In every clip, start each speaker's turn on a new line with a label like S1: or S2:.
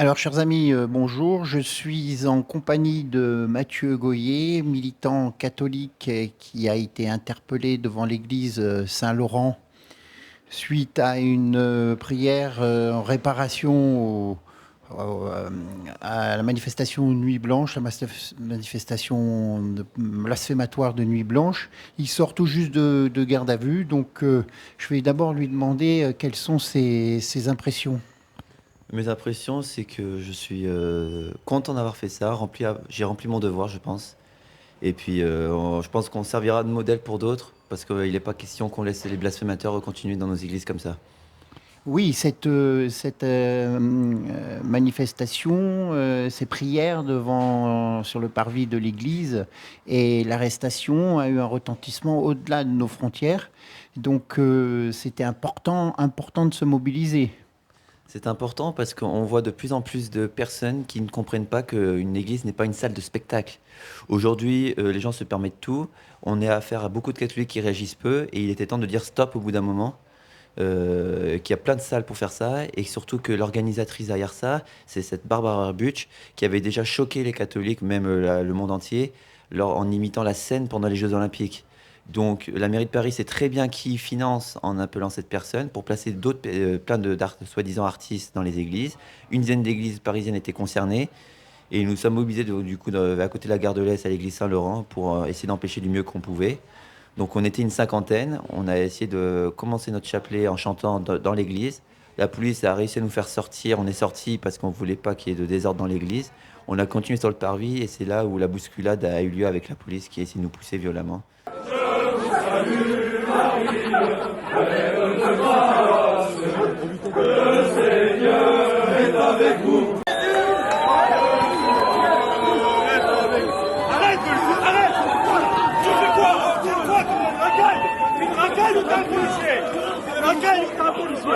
S1: Alors, chers amis, bonjour. Je suis en compagnie de Mathieu Goyer, militant catholique qui a été interpellé devant l'église Saint-Laurent suite à une prière en réparation à la manifestation Nuit Blanche, la manifestation blasphématoire de Nuit Blanche. Il sort tout juste de garde à vue, donc je vais d'abord lui demander quelles sont ses impressions.
S2: Mes impressions, c'est que je suis content d'avoir fait ça. J'ai rempli mon devoir, je pense. Et puis, je pense qu'on servira de modèle pour d'autres, parce qu'il n'est pas question qu'on laisse les blasphémateurs continuer dans nos églises comme ça.
S1: Oui, cette manifestation, ces prières sur le parvis de l'église et l'arrestation a eu un retentissement au-delà de nos frontières. Donc, c'était important de se mobiliser.
S2: C'est important parce qu'on voit de plus en plus de personnes qui ne comprennent pas qu'une église n'est pas une salle de spectacle. Aujourd'hui, les gens se permettent tout. On est affaire à beaucoup de catholiques qui réagissent peu, et il était temps de dire stop au bout d'un moment. Qu'il y a plein de salles pour faire ça, et surtout que l'organisatrice derrière ça, c'est cette Barbara Butch qui avait déjà choqué les catholiques, même le monde entier, en imitant la scène pendant les Jeux Olympiques. Donc la mairie de Paris sait très bien qui finance en appelant cette personne pour placer plein soi-disant artistes dans les églises. Une dizaine d'églises parisiennes étaient concernées, et nous sommes mobilisés du coup à côté de la gare de l'Est à l'église Saint-Laurent pour essayer d'empêcher du mieux qu'on pouvait. Donc on était une cinquantaine, on a essayé de commencer notre chapelet en chantant dans l'église. La police a réussi à nous faire sortir, on est sorti parce qu'on ne voulait pas qu'il y ait de désordre dans l'église. On a continué sur le parvis, et c'est là où la bousculade a eu lieu avec la police qui a essayé de nous pousser violemment.
S3: Arrête! Tu fais quoi? C'est quoi? Une racaille ou t'es un policier? Une racaille ou t'es un policier?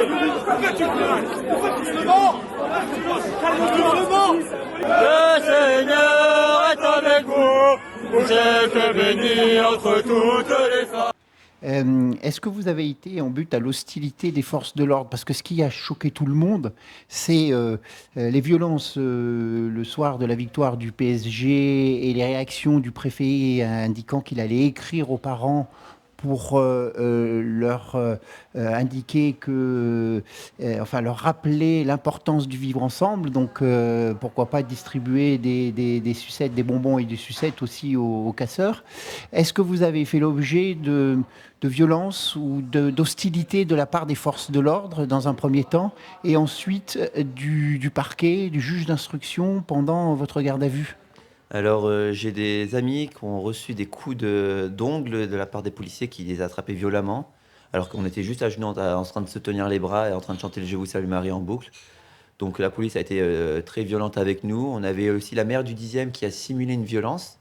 S3: Pourquoi tu te mens? Pourquoi tu te mens? Calme-toi!
S4: Le Seigneur est avec vous, vous êtes bénis entre toutes les femmes.
S1: Est-ce que vous avez été en but à l'hostilité des forces de l'ordre? Parce que ce qui a choqué tout le monde, c'est les violences le soir de la victoire du PSG et les réactions du préfet indiquant qu'il allait écrire aux parents pour leur indiquer enfin leur rappeler l'importance du vivre ensemble. Donc pourquoi pas distribuer des sucettes, des bonbons et des sucettes aussi aux casseurs. Est-ce que vous avez fait l'objet de violence ou d'hostilité de la part des forces de l'ordre dans un premier temps et ensuite du parquet, du juge d'instruction pendant votre garde à vue?
S2: Alors j'ai des amis qui ont reçu des coups d'ongles de la part des policiers qui les attrapaient violemment, alors qu'on était juste à genoux en train de se tenir les bras et en train de chanter le Je vous salue Marie en boucle. Donc la police a été très violente avec nous. On avait aussi la maire du 10e qui a simulé une violence.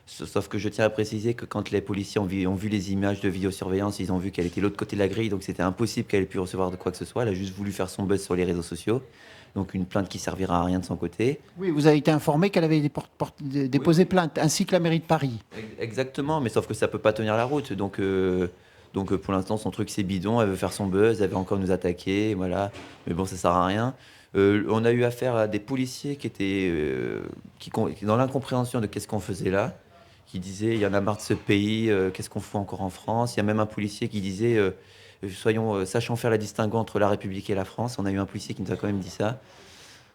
S2: Sauf que je tiens à préciser que quand les policiers ont vu les images de vidéosurveillance, ils ont vu qu'elle était de l'autre côté de la grille, donc c'était impossible qu'elle ait pu recevoir de quoi que ce soit. Elle a juste voulu faire son buzz sur les réseaux sociaux. Donc une plainte qui servira à rien de son côté.
S1: Oui, vous avez été informé qu'elle avait
S2: Oui,
S1: déposé plainte, ainsi que la mairie de Paris.
S2: exactement, mais sauf que ça peut pas tenir la route. Donc pour l'instant, son truc c'est bidon. Elle veut faire son buzz, elle veut encore nous attaquer, voilà. Mais bon, ça sert à rien. On a eu affaire à des policiers qui étaient dans l'incompréhension de qu'est-ce qu'on faisait là, qui disaient il y en a marre de ce pays, qu'est-ce qu'on fout encore en France. Il y a même un policier qui disait sachant faire la distinguo entre la République et la France. On a eu un policier qui nous a quand même dit ça.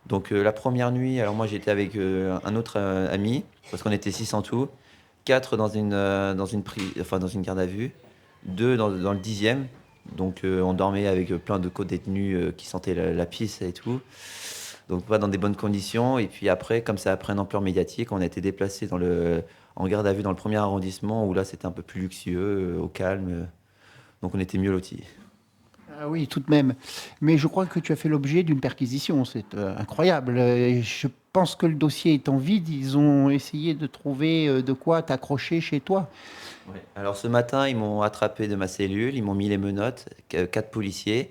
S2: Donc la première nuit, alors moi j'étais avec un autre ami, parce qu'on était 6 en tout, 4 dans une garde à vue, 2 dans le 10e. Donc on dormait avec plein de co-détenus qui sentaient la pisse et tout. Donc pas dans des bonnes conditions. Et puis après, comme ça a pris une ampleur médiatique, on a été déplacé en garde à vue dans le premier arrondissement, où là c'était un peu plus luxueux, au calme. Donc on était mieux lotis.
S1: Ah oui, tout de même. Mais je crois que tu as fait l'objet d'une perquisition. C'est incroyable. Je pense que le dossier étant vide, ils ont essayé de trouver de quoi t'accrocher chez toi.
S2: Ouais. Alors ce matin, ils m'ont attrapé de ma cellule, ils m'ont mis les menottes, 4 policiers.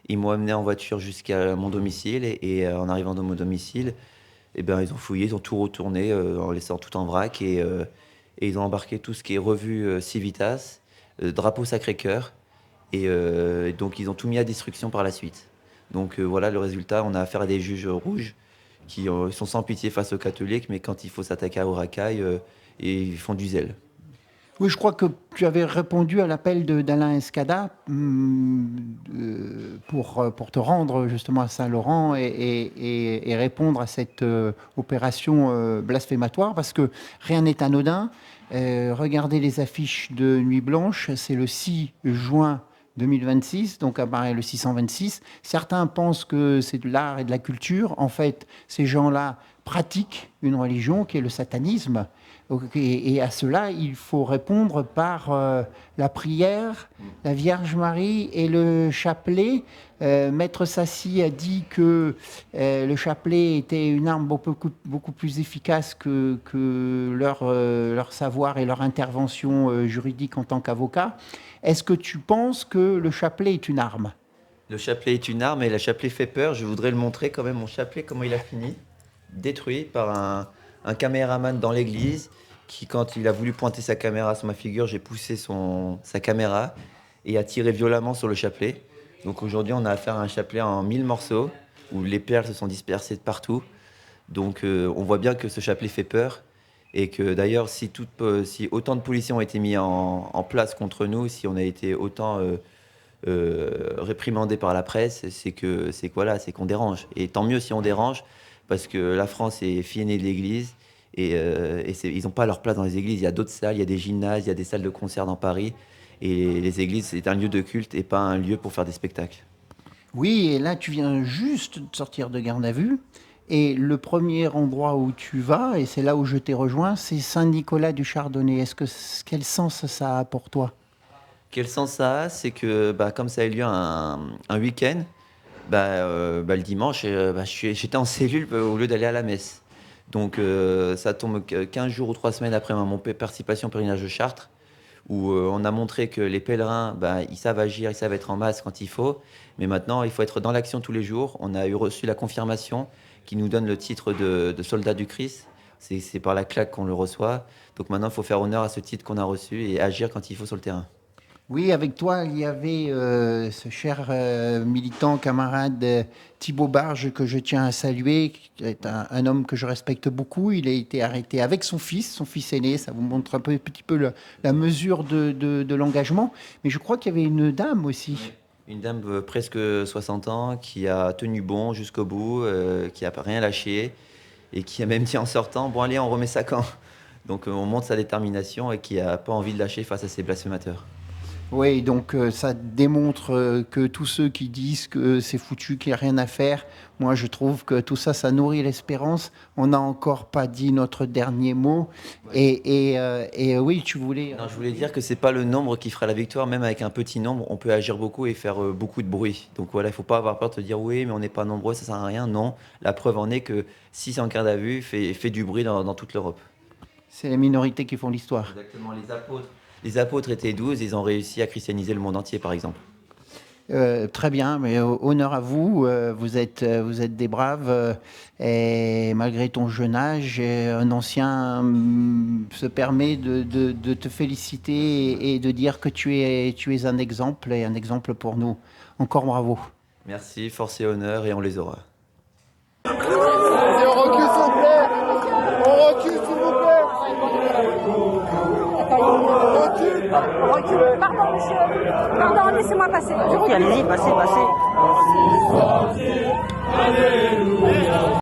S2: Ils m'ont amené en voiture jusqu'à mon domicile, et en arrivant dans mon domicile, eh ben, ils ont fouillé, ils ont tout retourné en laissant tout en vrac, et ils ont embarqué tout ce qui est revue Civitas, drapeau Sacré-Cœur, et donc ils ont tout mis à destruction par la suite. Donc voilà le résultat, on a affaire à des juges rouges qui sont sans pitié face aux catholiques, mais quand il faut s'attaquer aux racailles, ils font du zèle.
S1: Oui, je crois que tu avais répondu à l'appel d'Alain Escada pour te rendre justement à Saint-Laurent et répondre à cette opération blasphématoire, parce que rien n'est anodin. Regardez les affiches de Nuit Blanche, c'est le 6 juin 2026, donc apparaît le 626. Certains pensent que c'est de l'art et de la culture. En fait, ces gens-là pratiquent une religion qui est le satanisme. Et à cela, il faut répondre par la prière, la Vierge Marie et le chapelet. Maître Sassi a dit que le chapelet était une arme beaucoup plus efficace que leur savoir et leur intervention juridique en tant qu'avocat. Est-ce que tu penses que le chapelet est une arme ?
S2: Le chapelet est une arme et le chapelet fait peur. Je voudrais le montrer quand même, mon chapelet, comment il a fini. Détruit par un caméraman dans l'église qui, quand il a voulu pointer sa caméra sur ma figure, j'ai poussé sa caméra et a tiré violemment sur le chapelet. Donc aujourd'hui, on a affaire à un chapelet en 1000 morceaux où les perles se sont dispersées de partout. Donc on voit bien que ce chapelet fait peur et que d'ailleurs, si autant de policiers ont été mis en place contre nous, si on a été autant réprimandés par la presse, c'est qu'on dérange. Et tant mieux si on dérange, parce que la France est fille aînée de l'Église et ils n'ont pas leur place dans les églises. Il y a d'autres salles, il y a des gymnases, il y a des salles de concert dans Paris. Et les églises, c'est un lieu de culte et pas un lieu pour faire des spectacles.
S1: Oui, et là, tu viens juste de sortir de garde à vue. Et le premier endroit où tu vas, et c'est là où je t'ai rejoint, c'est Saint-Nicolas du Chardonnay. Quel sens ça a pour toi ?
S2: Quel sens ça a ? C'est que comme ça a eu lieu un week-end, le dimanche, j'étais en cellule au lieu d'aller à la messe. Donc ça tombe 15 jours ou 3 semaines après mon participation au pèlerinage de Chartres, où on a montré que les pèlerins, ils savent agir, ils savent être en masse quand il faut. Mais maintenant, il faut être dans l'action tous les jours. On a reçu la confirmation qui nous donne le titre de soldat du Christ. C'est par la claque qu'on le reçoit. Donc maintenant, il faut faire honneur à ce titre qu'on a reçu et agir quand il faut sur le terrain.
S1: Oui, avec toi, il y avait ce cher militant, camarade Thibaut Barge, que je tiens à saluer, qui est un homme que je respecte beaucoup. Il a été arrêté avec son fils aîné. Ça vous montre un petit peu la mesure de l'engagement. Mais je crois qu'il y avait une dame aussi.
S2: Une dame presque 60 ans qui a tenu bon jusqu'au bout, qui n'a rien lâché et qui a même dit en sortant « Bon allez, on remet ça quand ?» Donc on montre sa détermination et qui n'a pas envie de lâcher face à ces blasphémateurs.
S1: Oui, donc ça démontre que tous ceux qui disent que c'est foutu, qu'il n'y a rien à faire, moi je trouve que tout ça, ça nourrit l'espérance. On n'a encore pas dit notre dernier mot. Ouais. Et oui, tu voulais...
S2: Non, je voulais dire que c'est pas le nombre qui fera la victoire. Même avec un petit nombre, on peut agir beaucoup et faire beaucoup de bruit. Donc voilà, il ne faut pas avoir peur de te dire oui, mais on n'est pas nombreux, ça ne sert à rien. Non, la preuve en est que 600 gardes à vue fait du bruit dans toute l'Europe.
S1: C'est les minorités qui font l'histoire.
S2: Exactement, les apôtres. Les apôtres étaient 12, ils ont réussi à christianiser le monde entier, par exemple.
S1: Très bien, mais honneur à vous. Vous êtes des braves. Et malgré ton jeune âge, un ancien se permet de te féliciter et de dire que tu es un exemple et un exemple pour nous. Encore bravo.
S2: Merci, force et honneur, et on les aura.
S3: On recule, s'il vous plaît. On recule, s'il vous plaît.
S5: Recule. Pardon, monsieur. Pardon, laissez-moi passer.
S6: Allez-y, passez.